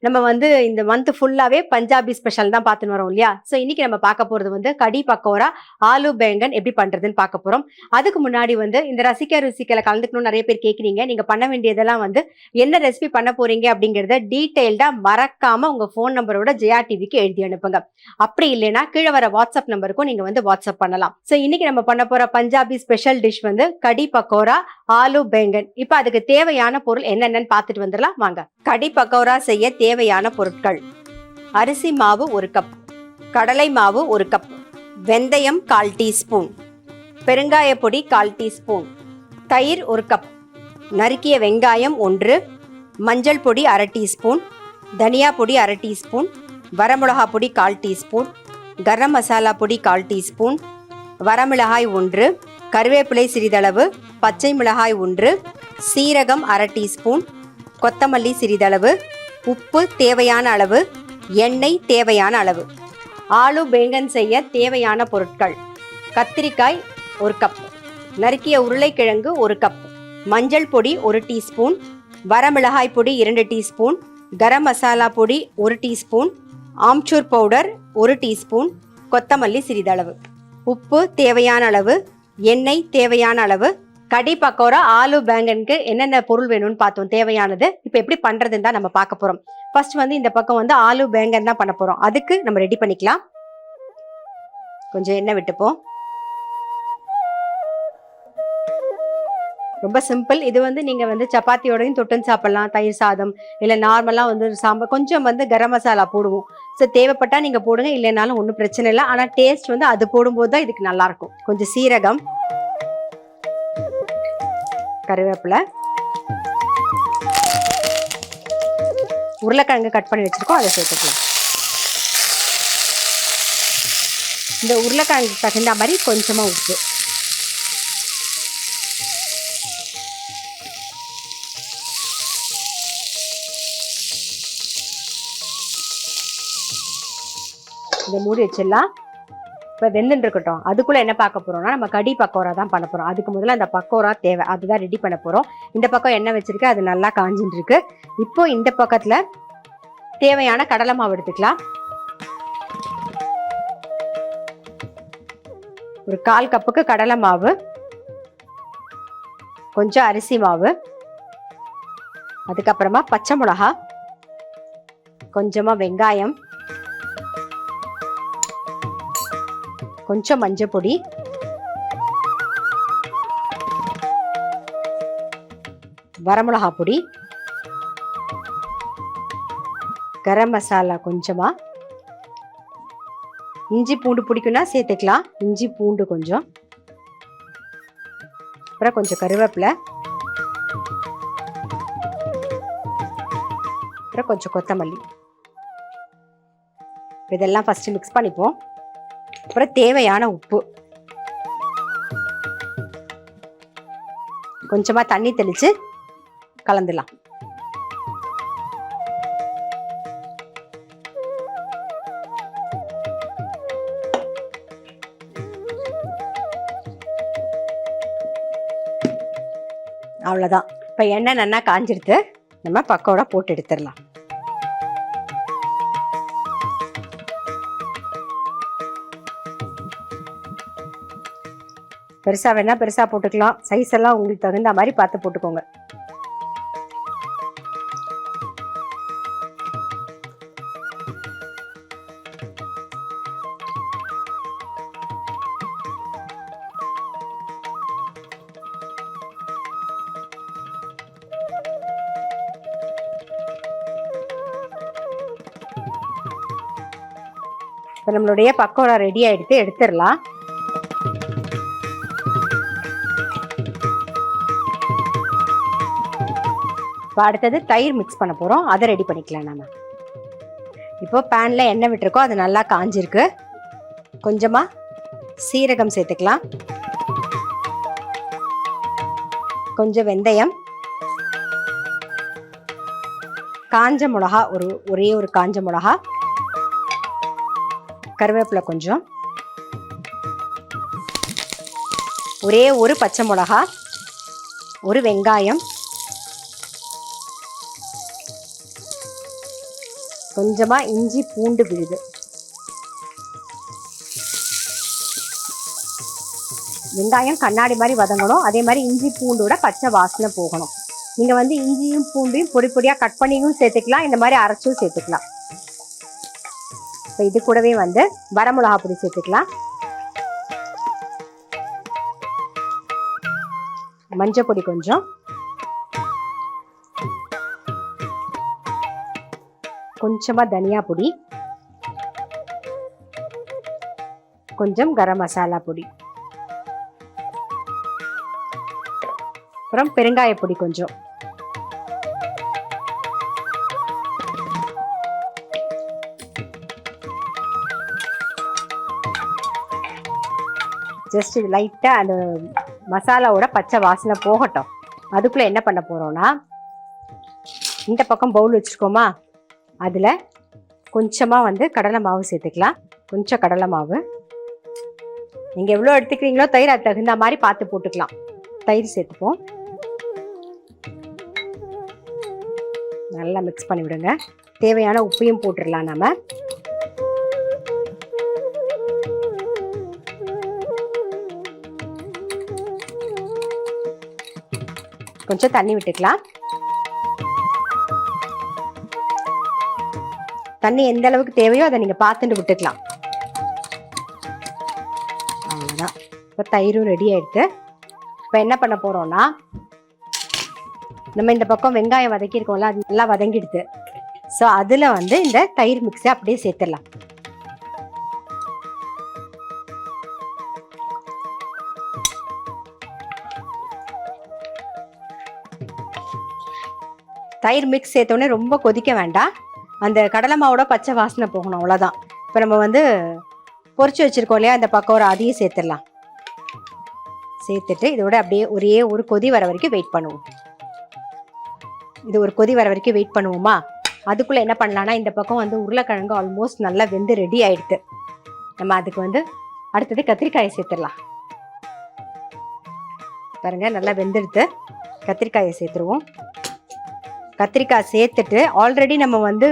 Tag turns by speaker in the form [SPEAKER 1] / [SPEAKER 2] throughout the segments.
[SPEAKER 1] நம்ம வந்து இந்த மந்த் ஃபுல்லாவே பஞ்சாபி ஸ்பெஷல் தான் பார்த்துன்னு வரோம் இல்லையா? ஸோ இன்னைக்கு நம்ம பார்க்க போறது வந்து கடி பக்கோடா, ஆலு பேங்கன் எப்படி பண்றதுன்னு பார்க்க போறோம். அதுக்கு முன்னாடி வந்து இந்த ரசிக்க ருசிக்கல கலந்துக்கணும்னு நிறைய பேர் கேட்குறீங்க. நீங்க பண்ண வேண்டியதெல்லாம் வந்து என்ன ரெசிபி பண்ண போறீங்க அப்படிங்கறத டீடைல்டா மறக்காம உங்க ஃபோன் நம்பரோட ஜெயா டிவிக்கு எழுதி அனுப்புங்க. அப்படி இல்லைன்னா கீழே வர வாட்ஸ்அப் நம்பருக்கும் நீங்க வந்து வாட்ஸ்அப் பண்ணலாம். ஸோ இன்னைக்கு நம்ம பண்ண போற பஞ்சாபி ஸ்பெஷல் டிஷ் வந்து கடி பக்கோடா, ஆலு பேங்கன். இப்ப அதுக்கு தேவையான பொருள் என்னென்னு பார்த்துட்டு வந்துடலாம் வாங்க. கடி பக்கோடா செய்ய தேவையான பொருட்கள்: அரிசி மாவு 1 கப், கடலை மாவு 1 கப், வெந்தயம் 1/4 டீஸ்பூன், பெருங்காய பொடி 1/4 டீஸ்பூன், தயிர் 1 கப், நறுக்கிய வெங்காயம் 1, மஞ்சள் பொடி 1/2 டீஸ்பூன், தனியா பொடி 1/2 டீஸ்பூன், வரமிளகா பொடி 1/4 டீஸ்பூன், கரம் மசாலா பொடி 1/4 டீஸ்பூன், வரமிளகாய் 1, கருவேப்பிலை சிறிதளவு, பச்சை மிளகாய் 1, சீரகம் 1/2 டீஸ்பூன், கொத்தமல்லி சிறிதளவு, உப்பு தேவையான அளவு, எண்ணெய் தேவையான அளவு. ஆலு பேங்கன் செய்ய தேவையான பொருட்கள்: கத்திரிக்காய் 1 கப், நறுக்கிய உருளைக்கிழங்கு 1 கப், மஞ்சள் பொடி 1 டீஸ்பூன், வரமிளகாய் பொடி 2 டீஸ்பூன், கரம் மசாலா பொடி 1 டீஸ்பூன், ஆம்ச்சூர் பவுடர் 1 டீஸ்பூன், கொத்தமல்லி சிறிதளவு, உப்பு தேவையான அளவு, எண்ணெய் தேவையான அளவு. கடி பக்கோடா ஆலு பேங்கனுக்கு என்னென்ன பொருள் வேணும்னு பார்த்தோம் தேவையானது. இப்போ எப்படி பண்றதுன்னு தான் நம்ம பார்க்க போறோம். ஃபர்ஸ்ட் வந்து இந்த பக்கம் வந்து ஆலு பேங்கன் தான் பண்ண போறோம். அதுக்கு நம்ம ரெடி பண்ணிக்கலாம். கொஞ்சம் எண்ணெய் விட்டுப்போம். ரொம்ப சிம்பிள். இது வந்து நீங்க வந்து சப்பாத்தியோடையும் தொட்டுன்னு சாப்பிடலாம். தயிர் சாதம் இல்லை நார்மலா வந்து சாம்பார் கொஞ்சம் வந்து கரம் மசாலா போடுவோம். ஸோ தேவைப்பட்டா நீங்க போடுங்க, இல்லைனாலும் ஒன்றும் பிரச்சனை இல்லை. ஆனால் டேஸ்ட் வந்து அது போடும்போது தான் இதுக்கு நல்லா இருக்கும். கொஞ்சம் சீரகம், கருவேப்பிலை, உருளைக்கிழங்கு கட் பண்ணி வச்சிருக்கோம், அதை சேர்த்துக்கலாம். இந்த உருளைக்கிழங்கு தகுந்த மாதிரி கொஞ்சமா உப்பு, இதை மூடி வச்சிடலாம். இப்போ வெந்துட்டு இருக்கட்டும். அதுக்குள்ள என்ன பார்க்க போறோம்னா நம்ம கடி பக்கோடா தான் பண்ண போறோம். அதுக்கு முதல்ல அந்த பக்கோடா தேவை, அதுதான் ரெடி பண்ண போறோம். இந்த பக்கம் எண்ணெய் வச்சிருக்கு, அது நல்லா காஞ்சிட்டு இருக்கு. இப்போ இந்த பக்கத்துல தேவையான கடலை மாவு எடுத்துக்கலாம். ஒரு 1/4 கப்புக்கு கடலை மாவு, கொஞ்சம் அரிசி மாவு, அதுக்கப்புறமா பச்சை மிளகா, கொஞ்சமா வெங்காயம், கொஞ்சம் மஞ்சள் பொடி, வரமிளகா பொடி, கரம் மசாலா கொஞ்சமா, இஞ்சி பூண்டு பிடிக்கும்னா சேர்த்துக்கலாம், இஞ்சி பூண்டு கொஞ்சம், அப்புறம் கொஞ்சம் கருவேப்பிலை, அப்புறம் கொஞ்சம் கொத்தமல்லி. இதெல்லாம் ஃபர்ஸ்ட் மிக்ஸ் பண்ணிப்போம். அப்புறம் தேவையான உப்பு, கொஞ்சமா தண்ணி தெளிச்சு கலந்துலாம். அவ்வளவுதான். இப்ப எண்ணெய் நல்லா காஞ்சிடுத்து, நம்ம பக்கோடா போட்டு எடுத்துடலாம். பெருசா வேணா பெருசா போட்டுக்கலாம். சைஸ் எல்லாம் உங்களுக்கு தகுந்த மாதிரி பார்த்து போட்டுக்கோங்க. இப்போ நம்மளுடைய பக்கோடா ரெடி ஆயிடுத்து, எடுத்துடலாம். இப்போ அடுத்தது தயிர் மிக்ஸ் பண்ண போகிறோம், அதை ரெடி பண்ணிக்கலாம். நம்ம இப்போ பேனில் எண்ணெய் விட்டுருக்கோம், அது நல்லா காஞ்சிருக்கு. கொஞ்சமாக சீரகம் சேர்த்துக்கலாம், கொஞ்சம் வெந்தயம், காஞ்ச மிளகா ஒரே ஒரு காஞ்ச மிளகா, கருவேப்பிலை கொஞ்சம், ஒரே ஒரு பச்சை மிளகா, ஒரு வெங்காயம், கொஞ்சமாக இஞ்சி பூண்டு விழுது. வெங்காயம் கண்ணாடி மாதிரி வதங்கணும். அதே மாதிரி இஞ்சி பூண்டோட பச்சை வாசனை போகணும். நீங்கள் வந்து இஞ்சியும் பூண்டையும் பொடி பொடியாக கட் பண்ணியும் சேர்த்துக்கலாம், இந்த மாதிரி அரைச்சும் சேர்த்துக்கலாம். இப்போ இது கூடவே வந்து வரமிளகா பொடி சேர்த்துக்கலாம், மஞ்சள் பொடி கொஞ்சம், கொஞ்சமாக தனியா பொடி, கொஞ்சம் கரம் மசாலா பொடி, அப்புறம் பெருங்காய பொடி கொஞ்சம். ஜஸ்ட் இது லைட்டாக அந்த மசாலாவோட பச்சை வாசனை போகட்டும். அதுக்குள்ளே என்ன பண்ண போகிறோன்னா, இந்த பக்கம் பவுல் வச்சுருக்கோமா, அதில் கொஞ்சமாக வந்து கடலை மாவு சேர்த்துக்கலாம். கொஞ்சம் கடலை மாவு, நீங்கள் எவ்வளோ எடுத்துக்கிறீங்களோ தயிர் அது தகுந்த மாதிரி பார்த்து போட்டுக்கலாம். தயிர் சேர்த்துப்போம், நல்லா மிக்ஸ் பண்ணி விடுங்க. தேவையான உப்பையும் போட்டுடலாம். நம்ம கொஞ்சம் தண்ணி விட்டுக்கலாம். தண்ணி எந்த அளவுக்கு தேவையோ அதை நீங்கள் பார்த்துட்டு விட்டுக்கலாம். அவ்வளோதான். இப்போ தயிரும் ரெடி ஆயிடுது. இப்போ என்ன பண்ண போகிறோம்னா, நம்ம இந்த பக்கம் வெங்காயம் வதக்கியிருக்கோம்ல, அது நல்லா வதங்கிடுது. ஸோ அதில் வந்து இந்த தயிர் மிக்ஸை அப்படியே சேர்த்துடலாம். தயிர் மிக்ஸ் சேர்த்தோடனே ரொம்ப கொதிக்க வேண்டாம், அந்த கடலை மாவோட பச்சை வாசனை போகணும், அவ்வளோதான். இப்போ நம்ம வந்து பொரிச்சு வச்சுருக்கோம் இல்லையா, அந்த பக்கம் அதையும் சேர்த்துடலாம். சேர்த்துட்டு இதோட அப்படியே ஒரே ஒரு கொதி வர வரைக்கும் வெயிட் பண்ணுவோம். இது ஒரு கொதி வர வரைக்கும் வெயிட் பண்ணுவோமா. அதுக்குள்ளே என்ன பண்ணலான்னா, இந்த பக்கம் வந்து உருளைக்கிழங்கு ஆல்மோஸ்ட் நல்லா வெந்து ரெடி ஆயிடுது. நம்ம அதுக்கு வந்து அடுத்தது கத்திரிக்காயை சேர்த்துடலாம். பாருங்க, நல்லா வெந்துடுது. கத்திரிக்காயை சேர்த்துருவோம். கத்திரிக்காய் சேர்த்துட்டு ஆல்ரெடி நம்ம வந்து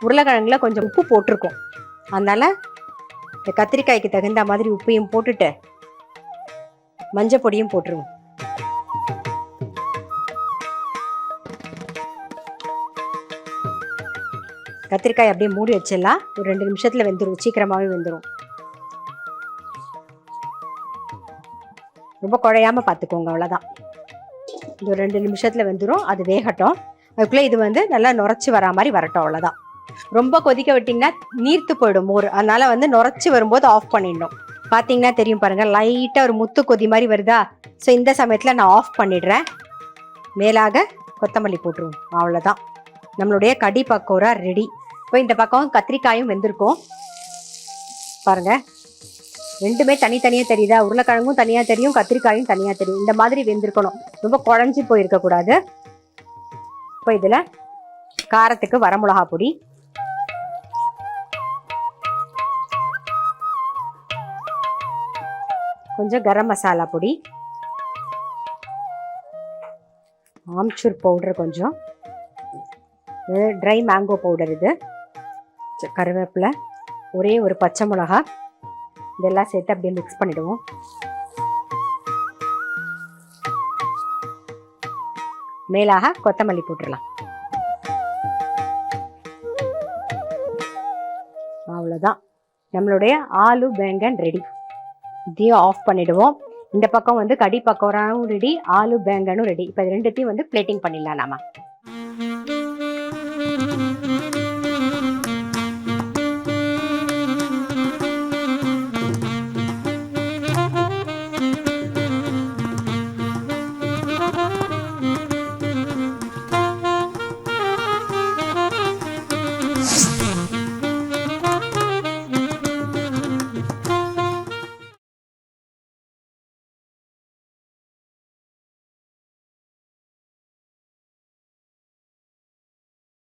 [SPEAKER 1] உருளைக்கிழங்குல கொஞ்சம் உப்பு போட்டிருக்கோம், அதனால இந்த கத்திரிக்காய்க்கு தகுந்த மாதிரி உப்பையும் போட்டுட்டு மஞ்சள் பொடியும் போட்டுருவோம். கத்திரிக்காய் அப்படியே மூடி வச்சிடலாம். ஒரு 2 நிமிஷத்துல வெந்துடும், சீக்கிரமாகவே வெந்துடும். ரொம்ப குழையாம பார்த்துக்கோங்க, அவ்வளோதான். இது ஒரு 2 நிமிஷத்துல வெந்துடும். அது வேகட்டும். அதுக்குள்ளே இது வந்து நல்லா நுரைச்சி வரா மாதிரி வரட்டும், அவ்வளோதான். ரொம்ப கொதிக்க விட்டிங்கன்னா நீர்த்து போயிடும் மோர், அதனால வந்து நுரைச்சி வரும்போது ஆஃப் பண்ணிடணும். பார்த்தீங்கன்னா தெரியும் பாருங்க, லைட்டாக ஒரு முத்து கொதி மாதிரி வருதா. ஸோ இந்த சமயத்தில் நான் ஆஃப் பண்ணிடுறேன். மேலாக கொத்தமல்லி போட்டுருவோம், அவ்வளோதான். நம்மளுடைய கடி பக்கோடா ரெடி. இப்போ இந்த பக்கம் கத்திரிக்காயும் வெந்திருக்கும் பாருங்க, ரெண்டுமே தனித்தனியாக தெரியுதா. உருளைக்கிழங்கும் தனியாக தெரியும், கத்திரிக்காயும் தனியாக தெரியும். இந்த மாதிரி வெந்திருக்கணும், ரொம்ப குழஞ்சி போயிருக்கக்கூடாது. இப்போ இதில் காரத்துக்கு வரமிளகா பொடி, கொஞ்சம் கரம் மசாலா பொடி, ஆம்ச்சூர் பவுடர் கொஞ்சம், ட்ரை மேங்கோ பவுடர், இது கருவேப்பிலை, ஒரே ஒரு பச்சை மிளகா, இதெல்லாம் சேர்த்து அப்படியே மிக்ஸ் பண்ணிடுவோம். மேலாக கொத்தமல்லி போட்டுடலாம். அவ்வளோதான், நம்மளுடைய ஆலு பேங்கன் ரெடி. இதையும் ஆஃப் பண்ணிடுவோம். இந்த பக்கம் வந்து கடி பக்கோடாவும் ரெடி, ஆலு பேங்கனும் ரெடி. இப்போ இது ரெண்டுத்தையும் வந்து பிளேட்டிங் பண்ணிடலாம் நாம.